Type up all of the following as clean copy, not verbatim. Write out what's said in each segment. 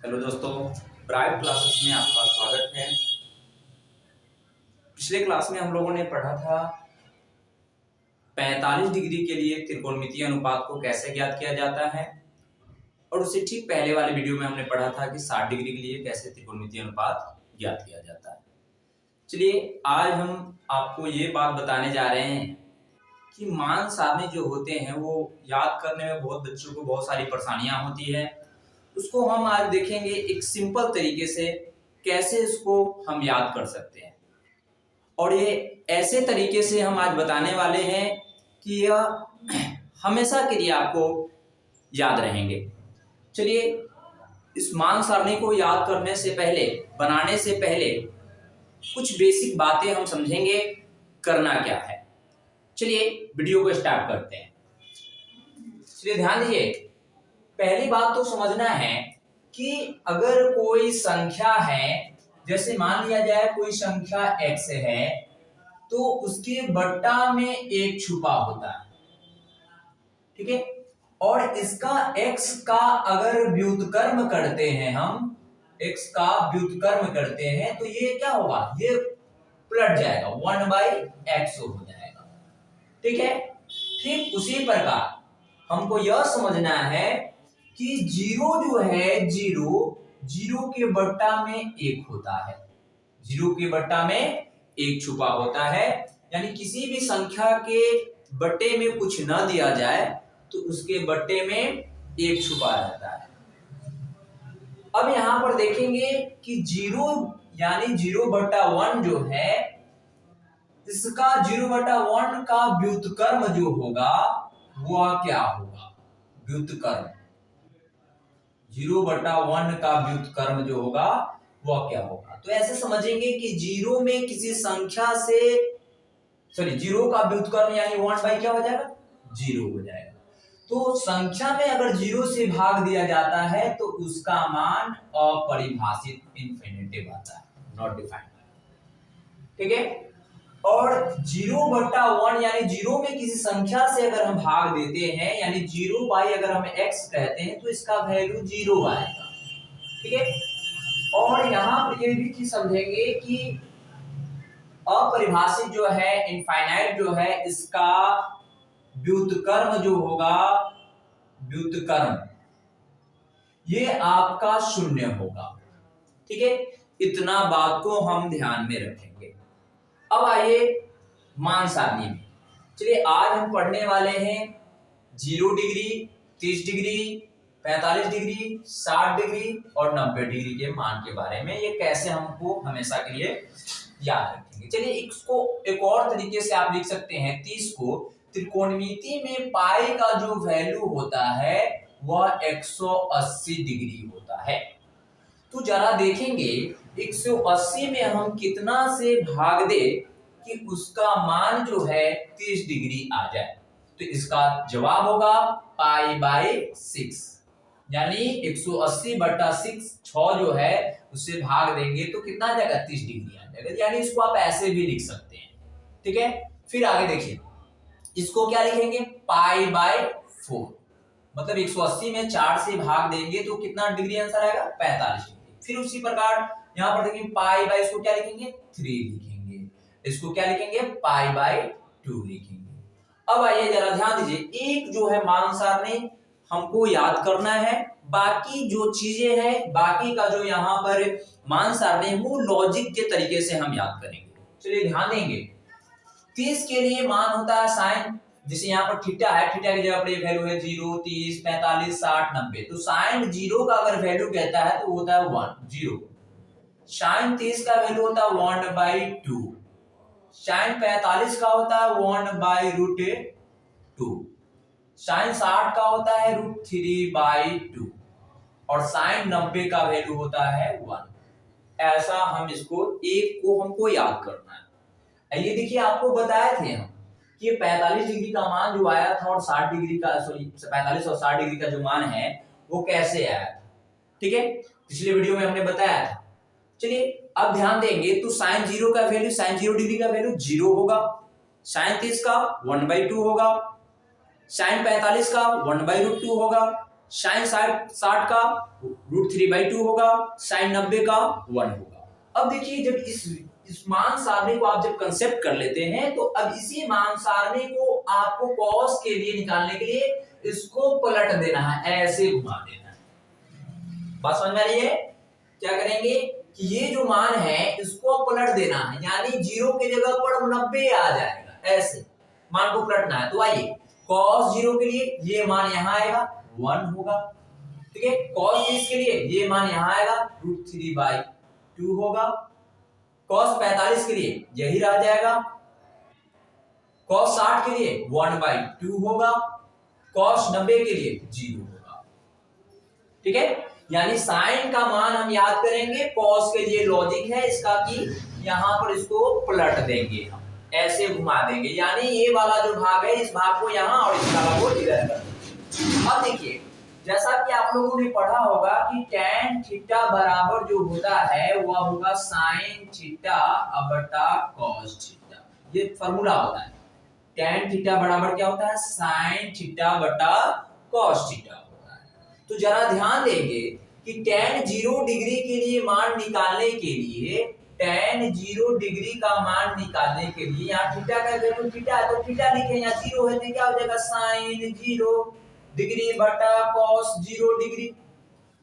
Hello दोस्तों, bright classes में आपका स्वागत है। पिछले क्लास में हम लोगों ने पढ़ा था 45 डिग्री के लिए त्रिकोणमितीय अनुपात को कैसे ज्ञात किया जाता है, और उससे ठीक पहले वाले वीडियो में हमने पढ़ा था कि 60 डिग्री के लिए कैसे त्रिकोणमितीय अनुपात ज्ञात किया जाता है। चलिए आज हम आपको ये बात बताने जा रहे हैं कि मान सारणी जो होते हैं वो याद करने में बहुत बच्चों को बहुत सारी परेशानियां होती है। उसको हम आज देखेंगे एक सिंपल तरीके से कैसे इसको हम याद कर सकते हैं, और ये ऐसे तरीके से हम आज बताने वाले हैं कि यह हमेशा के लिए आपको याद रहेंगे। चलिए इस मान सारणी को याद करने से पहले, बनाने से पहले कुछ बेसिक बातें हम समझेंगे करना क्या है। चलिए वीडियो को स्टार्ट करते हैं। चलिए ध्यान दीजिए, पहली बात तो समझना है कि अगर कोई संख्या है, जैसे मान लिया जाए कोई संख्या x है, तो उसके बट्टा में एक छुपा होता है, ठीक है। और इसका x का अगर व्युत्क्रम करते हैं, हम x का व्युत्क्रम करते हैं तो ये क्या होगा, ये पलट जाएगा, 1/x हो जाएगा, ठीक है। ठीक उसी प्रकार हमको यह समझना है कि जीरो जो है, जीरो के बट्टा में एक होता है, जीरो के बट्टा में एक छुपा होता है। यानी किसी भी संख्या के बट्टे में कुछ न दिया जाए तो उसके बट्टे में एक छुपा रहता है। अब यहां पर देखेंगे कि जीरो यानी 0/1 जो है, इसका 0/1 का व्युत्क्रम जो होगा वह क्या होगा, व्युत्क्रम 0/1 का व्युत्क्रम जो होगा वह क्या होगा। तो ऐसे समझेंगे कि जीरो में किसी संख्या से, जीरो का व्युत्क्रम यानी 1 क्या हो जाएगा, 0 हो जाएगा। तो संख्या में अगर 0 से भाग दिया जाता है तो उसका मान अपरिभाषित, इनफिनिटिव आता है, नॉट डिफाइंड, ठीक है। और 0/1 यानी 0 में किसी संख्या से अगर हम भाग देते हैं, यानी 0 अगर हम x कहते हैं तो इसका वैल्यू 0 आएगा, ठीक है। और यहां पर ये भी चीज समझेंगे कि अपरिभाषित जो है, इनफाइनाइट जो है, इसका व्युत्क्रम जो होगा, व्युत्क्रम ये आपका 0 होगा, ठीक है। इतना बात को हम ध्यान में रखेंगे। अब आइए मान सारणी में। चलिए आज हम पढ़ने वाले हैं 0 डिग्री, 30 डिग्री, 45 डिग्री, 60 डिग्री और 90 डिग्री के मान के बारे में। ये कैसे हमको हमेशा के लिए याद रखेंगे। चलिए इसको एक और तरीके से आप लिख सकते हैं, 30 को त्रिकोणमिति में पाई का जो वैल्यू होता है वह 180 डिग्री होता है। तो जरा देखेंगे 180 में हम कितना से भाग दे कि उसका मान जो है 30 डिग्री आ जाए। तो इसका जवाब होगा π/6, यानी 180/6, 6 जो है उससे भाग देंगे तो कितना आ जाएगा, 30 डिग्री आ जाएगा। यानी इसको आप ऐसे भी लिख सकते हैं, ठीक है। फिर आगे देखिए, इसको क्या लिखेंगे, π/4, मतलब 180 में 4 से भाग देंगे तो कितना डिग्री आंसर आएगा, 45 डिग्री। फिर उसी प्रकार यहां पर देखेंगे पाई इसको क्या लिखेंगे, 3 लिखेंगे, इसको क्या लिखेंगे, π/2 लिखेंगे। अब आइए जरा ध्यान दीजिए, एक जो है मान सारणी हमको याद करना है, बाकी जो चीजें हैं, बाकी का जो यहाँ पर मान सारणी है वो लॉजिक के तरीके से हम याद करेंगे। चलिए ध्यान देंगे, 30 के लिए मान होता है साइन, जैसे यहाँ पर थीटा है, थीटा की जगह पर ये वैल्यू है 0, 30, 45, 60, 90। तो साइन 0 का अगर वैल्यू कहता है तो होता है 1, 0। साइन 30 का वैल्यू होता है 1/2। साइन 45 का होता है 1/√2। साइन 60 का होता है √3/2 और साइन 90 का वैल्यू होता है 1। ऐसा हम इसको, एक को हमको याद करना है। ये देखिए आपको बताए थे हम कि 45 डिग्री का मान जो आया था और 60 डिग्री का, 45 और 60 डिग्री का जो मान है वो कैसे आया था, ठीक है। पिछले वीडियो में हमने बताया था। चलिए अब ध्यान देंगे तो साइन 0 का वैल्यू, साइन 0 डिग्री का वैल्यू 0 होगा, साइन 30 का 1/2 होगा, साइन 45 का 1/√2 होगा, साइन 60 का √3/2 होगा, साइन 90 का 1 होगा। अब देखिए जब इस मान सारणी को आप जब कंसेप्ट कर लेते हैं तो अब इसी मान सारणी को आपको कॉस के लिए निकालने के लिए इसको पलट देना है, ऐसे घुमा देना है। बात समझ में आ रही है? क्या करेंगे कि ये जो मान है इसको पलट देना है, यानी 0 की जगह पर 90 आ जाएगा, ऐसे मान को पलटना है। तो आइए cos 0 के लिए ये मान यहां आएगा 1 होगा, ठीक है। cos 30 के लिए ये मान यहां आएगा √3/2 होगा। cos 45 के लिए यही रह जाएगा। cos 60 के लिए 1/2 होगा। cos 90 के लिए 0 होगा, ठीक है। यानी साइन का मान हम याद करेंगे, cos के लिए लॉजिक है इसका कि यहां पर इसको पलट देंगे, हम ऐसे घुमा देंगे, यानी ये वाला जो भाग है इस भाग को यहां और इस भाग को इधर कर देंगे। अब देखिए जैसा कि आप लोगों ने पढ़ा होगा कि tan थीटा बराबर जो होता है वह होगा sin थीटा बटा cos थीटा, ये फॉर्मूला होता है। tan थीटा बराबर क्या होता है? sin थीटा बटा cos थीटा होता है। तो जरा ध्यान देंगे कि tan 0 डिग्री के लिए मान निकालने के लिए, tan 0 डिग्री का मान निकालने के लिए यहाँ थीटा का वैल्यू थीटा है तो थीटा लिखे, यहाँ 0 है तो क्या हो जाएगा sin 0 डिग्री बटा cos 0 डिग्री।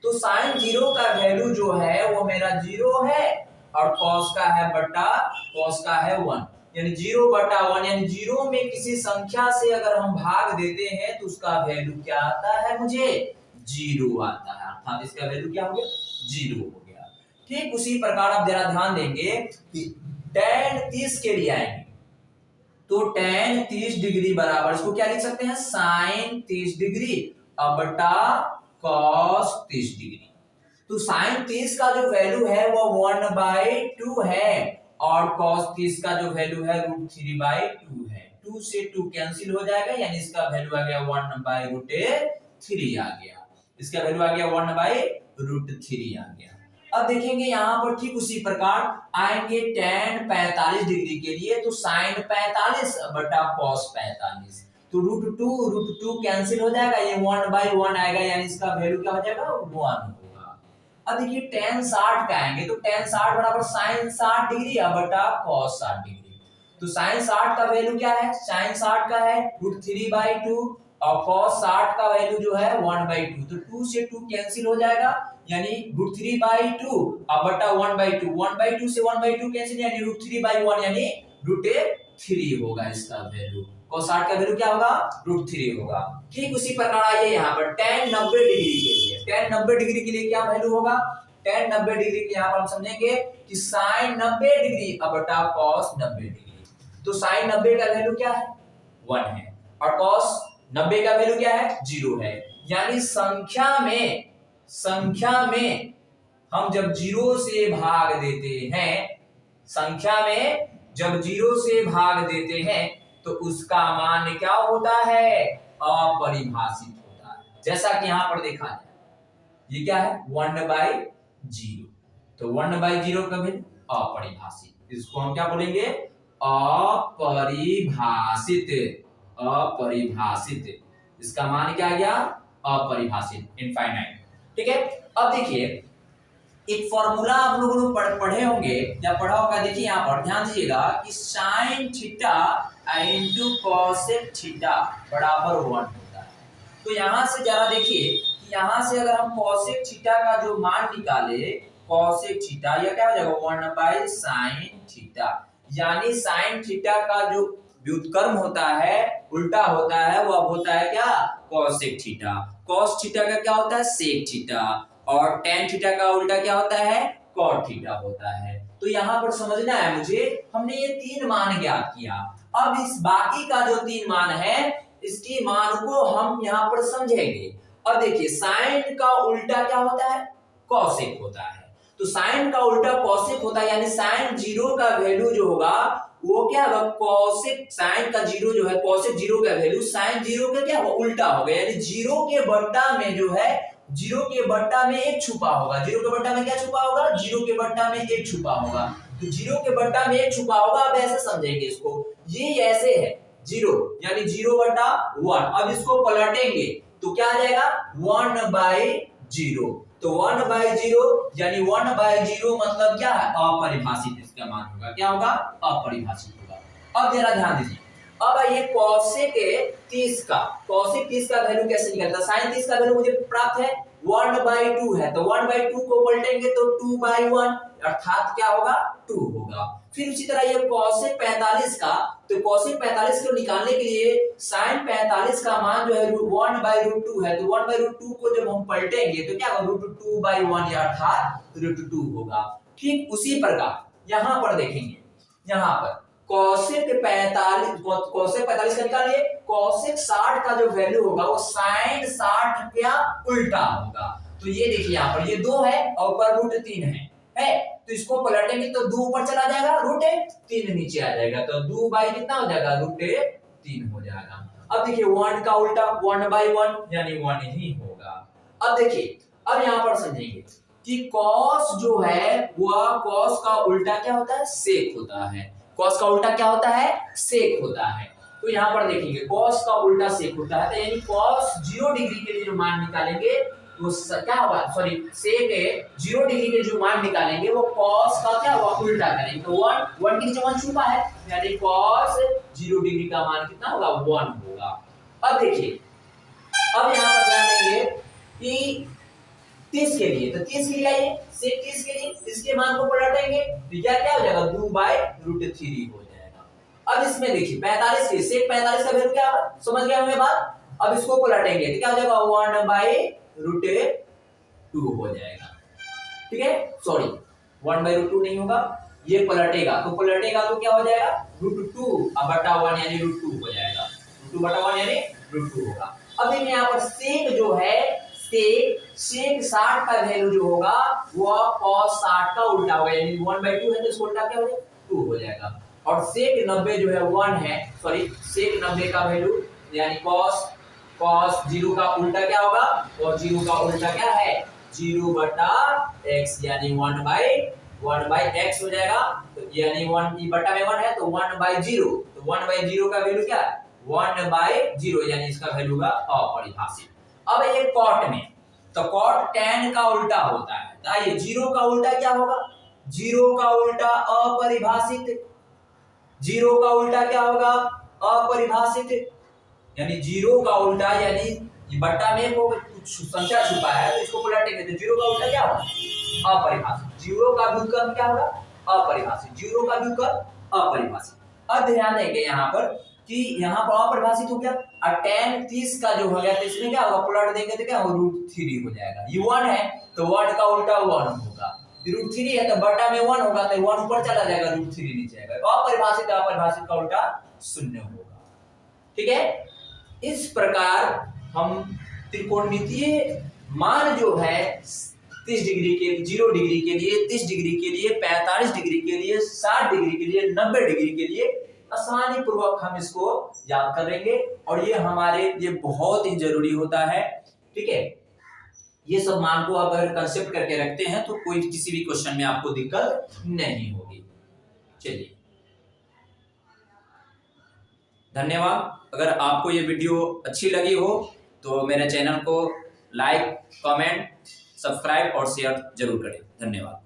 तो sin 0 का वैल्यू जो है वो मेरा 0 है और cos का है बटा cos का है 1, यानी 0 बटा 1, यानी 0 में किसी संख्या से अगर हम भाग देते हैं तो उसका वैल्यू क्या आता है? मुझे 0 आता है, अर्थात इसका वैल्यू क्या हो गया? 0 हो गया। ठीक उसी प्रकार आप जरा ध्यान देंगे कि tan 30 के लिए आएंगे तो tan 30 डिग्री बराबर इसको क्या लिख सकते हैं? sin 30 डिग्री बटा cos 30 डिग्री। तो sin 30 का जो वैल्यू है वो 1/2 है और cos 30 का जो वैल्यू है √3/2 है। 2 से 2 कैंसिल हो जाएगा, यानी इसका वैल्यू आ गया 1/√3 आ गया, इसका वैल्यू आ गया 1/√3 आ गया। अब देखेंगे यहाँ पर ठीक उसी प्रकार आएंगे tan 45 डिग्री के लिए तो sin 45 बटा cos 45, तो √2 कैंसिल हो जाएगा, ये 1/1 आएगा, यानी इसका वैल्यू क्या हो जाएगा? 1 होगा। अब देखिए tan 60 का आएंगे तो tan 60 बराबर sin 60 डिग्री बटा cos 60 डिग्री। तो sin 60 का वैल्यू क्या है? sin 60 का है √3/2 और cos 60 का वैल्यू जो है 1/2, तो 2 से 2 कैंसिल हो जाएगा, यानी √3/2 बटा 1/2, 1/2 से 1/2 कैंसिल, यानी √3/1, यानी √3 होगा इसका वैल्यू। cos 60 का वैल्यू क्या होगा? √3 होगा। ठीक उसी प्रकार आइए यहाँ पर tan 90 डिग्री के लिए, tan 90 डिग्री के लिए क्या वैल्यू होगा? tan 90 डिग्री के यहाँ पर हम समझेंगे कि sin 90 डिग्री बटा cos 90 डिग्री। तो sin 90 का वैल्यू क्या है? 1 है और cos 90 का वैल्यू क्या है? 0 है। यानी संख्या में हम जब 0 से भाग देते हैं, संख्या में जब 0 से भाग देते हैं तो उसका मान क्या होता है? अपरिभाषित होता है। जैसा कि यहां पर देखा जाए, ये क्या है? 1/0, तो 1/0 का वैल्यू अपरिभाषित, इसको हम क्या बोलेंगे? अपरिभाषित, अपरिभाषित, इसका मान क्या आ गया? अपरिभाषित, इनफाइनाइट। ठीक है। अब देखिए एक फॉर्मूला आप लोगों ने पढ़े होंगे या पढ़ा होगा, देखिए यहाँ पर ध्यान दीजिएगा कि sin theta into cosec theta बराबर 1 होता है। तो यहां से जरा देखिए कि यहां से अगर हम cosec थीटा का जो मान निकाले, cosec थीटा यह क्या हो जाएगा? 1/sin थीटा, यानी sin थीटा का जो व्युत्क्रम होता है, उल्टा होता है, वह होता है क्या? cosec theta. cos थीटा का क्या होता है? sec थीटा, और tan थीटा का उल्टा क्या होता है? cot थीटा होता है। तो यहाँ पर समझना है मुझे, हमने ये 3 मान ज्ञात किया। अब इस बाकी का जो 3 मान है, इसकी मान को हम यहाँ पर समझेंगे। अब देखिए साइन का उल्टा क्या होता है? cosec होता है। तो साइन का उल्टा cosec होता है, यानी साइन 0 का वैल्यू जो होगा वो क्या होगा? cosec, साइन का 0 जो है cosec 0 का वैल्यू साइन 0 का क्या होगा? उल्टा होगा, यानी 0 के बट्टा में जो है, 0 के बट्टा में 1 छुपा होगा। 0 के बट्टा में क्या छुपा होगा? 0 के बट्टा में 1 छुपा होगा। तो 0 के बट्टा में 1 छुपा होगा। अब ऐसे समझेंगे इसको, ये ऐसे है 0, यानी 0/1। अब इसको पलटेंगे तो क्या आ जाएगा 1/0। तो 1/0 यानी 1/0 मतलब क्या है, अपरिभाषित इसका मान होगा, क्या होगा, अपरिभाषित होगा। अब जरा ध्यान दीजिए, अब आइए cosec 30 का, cosec 30 का वैल्यू कैसे निकलता है। sin 30 का वैल्यू मुझे प्राप्त है 1/2 है, तो 1/2 को पलटेंगे तो 2/1 अर्थात क्या होगा 2 होगा। फिर उसी तरह ये cosec 45 का, तो cosec 45 को निकालने के लिए sin 45 का मान जो है 1/√2 है, तो 1/√2 को जब हम पलटेंगे तो क्या होगा √2/1 अर्थात √2 होगा। ठीक उसी प्रकार यहां पर देखेंगे, यहां पर cosec 45 का निकालिए, cosec 60 का जो वैल्यू होगा वो sin 60 का उल्टा होगा। तो ये देखिए यहाँ पर ये 2 है और ऊपर √3 है, तो इसको पलटेंगे तो 2 ऊपर चला जाएगा, √3 नीचे आ जाएगा, तो 2 बाई कितना हो जाएगा √3 हो जाएगा। अब देखिए 1 का उल्टा 1/1 यानी 1 ही होगा। अब देखिए, अब यहाँ पर समझेंगे कि cos जो है वह cos का उल्टा क्या होता है, sec होता है। cos का उल्टा क्या होता है, sec होता है। तो यहाँ पर देखेंगे cos का उल्टा sec होता है, तो यानी cos 0 डिग्री के लिए जो मान निकालेंगे वो क्या होगा, सॉरी sec 0 डिग्री के जो मान निकालेंगे वो cos का क्या होगा, उल्टा करेंगे, तो 1 के नीचे 1 छुपा है, यानी cos 0 डिग्री का मान कितना होगा 1 होगा। अब देखिए, अब यहाँ पर ध्यान देंगे कि 30 के लिए, तो 30 के लिए आइए, sec 30 के लिए इसके मान को पलटेंगे तो क्या हो जाएगा 2/√3 हो जाएगा। अब इसमें देखिए 45 के sec 45 का वैल्यू क्या होगा, समझ गए हमें बात। अब इसको पलटेंगे तो क्या हो जाएगा 1/√2 हो जाएगा, ठीक है, सॉरी 1/√2 नहीं होगा, ये पलटेगा तो क्या हो जाएगा √2/1 यानी √2 हो जाएगा, √2/1 यानी √2 होगा। अब देखिए यहाँ पर sec जो है, sec 60 का वैल्यू जो होगा वो cos 60 का उल्टा होगा, यानी 1/2 है तो इसका उल्टा क्या हो जाएगा 2 हो जाएगा। और sec 90 जो है 1 है, सॉरी sec 90 का वैल्यू यानी cos 0 का उल्टा क्या होगा, और 0 का उल्टा क्या है 0/x यानी 1/x हो जाएगा, तो यानी 1 बटा में 1 है तो 1/0, तो 1/0 का वैल्यू क्या है 1/0 यानी इसका वैल्यू होगा अपरिभाषित। अब ये cot में, तो cot tan का उल्टा होता है, तो आइए 0 का उल्टा क्या होगा, 0 का उल्टा अपरिभाषित, 0 का उल्टा क्या होगा अपरिभाषित, यानी 0 का उल्टा यानी बट्टा में वो कुछ संख्या छुपा है तो इसको पलटेंगे तो 0 का उल्टा क्या होगा अपरिभाषित, 0 का व्युत्क्रम क्या होगा अपरिभाषित, 0 का व्युत्क्रम अपरिभाषित। अब ध्यान देंगे यहाँ पर कि यहाँ पर अपरिभाषित हो गया, और tan 30 का जो हो गया तो इसमें क्या होगा पलट देंगे तो क्या होगा √3 हो जाएगा, ये 1 है तो 1 का उल्टा 1 होगा, √3 है तो बटा में 1 होगा तो 1 ऊपर चला जाएगा √3 नीचे आएगा, अपरिभाषित का उल्टा 0 होगा, ठीक है। इस प्रकार हम त्रिकोणमितीय मान जो है 30 डिग्री के, 0 डिग्री के लिए, 30 डिग्री के लिए, 45 डिग्री के लिए, 60 डिग्री के लिए, 90 डिग्री के लिए आसानी पूर्वक हम इसको याद करेंगे, और ये हमारे लिए बहुत ही जरूरी होता है, ठीक है। ये सब मान को अगर कंसेप्ट करके रखते हैं तो कोई किसी भी क्वेश्चन में आपको दिक्कत नहीं होगी। चलिए, धन्यवाद। अगर आपको ये वीडियो अच्छी लगी हो तो मेरे चैनल को लाइक, कमेंट, सब्सक्राइब और शेयर जरूर करें। धन्यवाद।